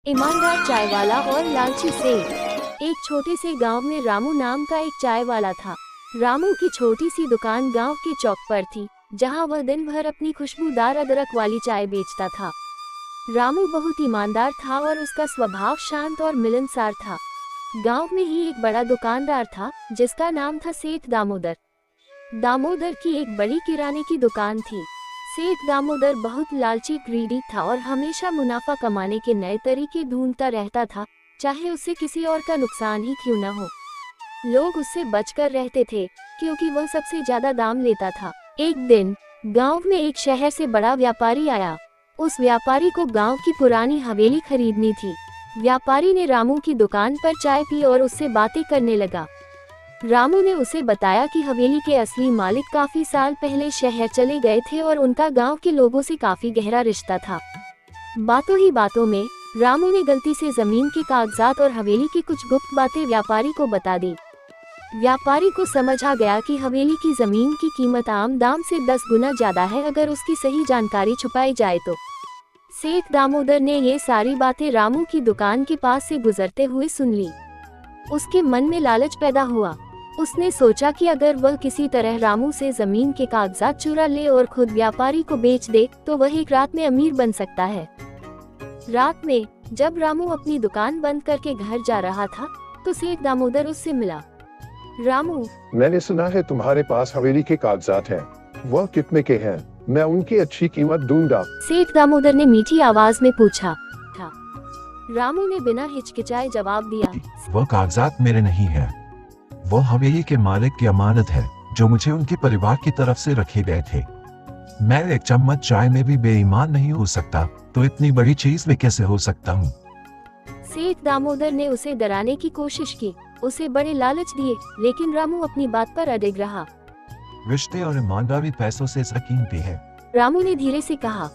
ईमानदार चाय वाला और लालची सेठ। एक छोटे से गांव में रामू नाम का एक चाय वाला था। रामू की छोटी सी दुकान गांव के चौक पर थी, जहां वह दिन भर अपनी खुशबूदार अदरक वाली चाय बेचता था। रामू बहुत ईमानदार था और उसका स्वभाव शांत और मिलनसार था। गांव में ही एक बड़ा दुकानदार था, जिसका नाम था सेठ दामोदर। दामोदर की एक बड़ी किराने की दुकान थी। सेठ दामोदर बहुत लालची ग्रीडी था और हमेशा मुनाफा कमाने के नए तरीके ढूंढता रहता था, चाहे उससे किसी और का नुकसान ही क्यों न हो। लोग उससे बचकर रहते थे, क्योंकि वह सबसे ज्यादा दाम लेता था। एक दिन गांव में एक शहर से बड़ा व्यापारी आया। उस व्यापारी को गांव की पुरानी हवेली खरीदनी थी। व्यापारी ने रामू की दुकान पर चाय पी और उससे बातें करने लगा। रामू ने उसे बताया कि हवेली के असली मालिक काफी साल पहले शहर चले गए थे और उनका गांव के लोगों से काफी गहरा रिश्ता था। बातों ही बातों में रामू ने गलती से जमीन के कागजात और हवेली की कुछ गुप्त बातें व्यापारी को बता दी। व्यापारी को समझ आ गया कि हवेली की जमीन की कीमत आम दाम से 10 गुना ज्यादा है अगर उसकी सही जानकारी छुपाई जाए तो। सेठ दामोदर ने ये सारी बातें रामू की दुकान के पास से गुजरते हुए सुन ली। उसके मन में लालच पैदा हुआ। उसने सोचा कि अगर वह किसी तरह रामू से जमीन के कागजात चुरा ले और खुद व्यापारी को बेच दे तो वह एक रात में अमीर बन सकता है। रात में जब रामू अपनी दुकान बंद करके घर जा रहा था, तो सेठ दामोदर उससे मिला। रामू, मैंने सुना है तुम्हारे पास हवेली के कागजात हैं। वह कितने के हैं? मैं उनकी अच्छी कीमत दूंगा। सेठ दामोदर ने मीठी आवाज में पूछा था। रामू ने बिना हिचकिचाए जवाब दिया, वह कागजात मेरे नहीं है। वो हवेली के मालिक की अमानत है, जो मुझे उनके परिवार की तरफ से रखे गए थे। मैं एक चम्मच चाय में भी बेईमान नहीं हो सकता, तो इतनी बड़ी चीज में कैसे हो सकता हूँ? सेठ दामोदर ने उसे डराने की कोशिश की, उसे बड़े लालच दिए, लेकिन रामू अपनी बात पर अडिग रहा। रिश्ते और ईमानदारी पैसों से कीमती है, रामू ने धीरे से कहा।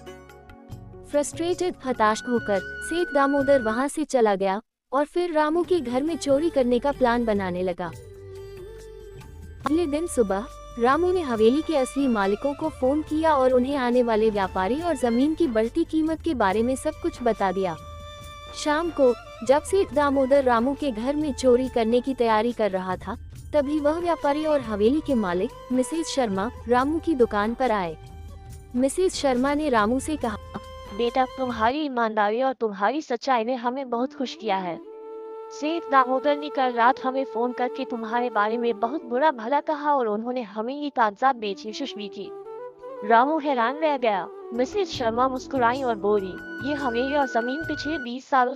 फ्रस्ट्रेटेड, हताश होकर सेठ दामोदर वहां से चला गया और फिर रामू के घर में चोरी करने का प्लान बनाने लगा। अगले दिन सुबह रामू ने हवेली के असली मालिकों को फोन किया और उन्हें आने वाले व्यापारी और जमीन की बढ़ती कीमत के बारे में सब कुछ बता दिया। शाम को जब सेठ दामोदर रामू के घर में चोरी करने की तैयारी कर रहा था, तभी वह व्यापारी और हवेली के मालिक मिसेज शर्मा रामू की दुकान पर आए। मिसेज शर्मा ने रामू से कहा, बेटा, तुम्हारी ईमानदारी और तुम्हारी सच्चाई ने हमें बहुत खुश किया है। सेठ दामोदर ने कल रात हमें फोन करके तुम्हारे बारे में बहुत बुरा भला कहा और उन्होंने हमें ये कागजात बेचनी शुरू की। रामू हैरान रह गया। मिसेज शर्मा मुस्कुराई और बोली, ये हवेली और जमीन पिछले 20 सालों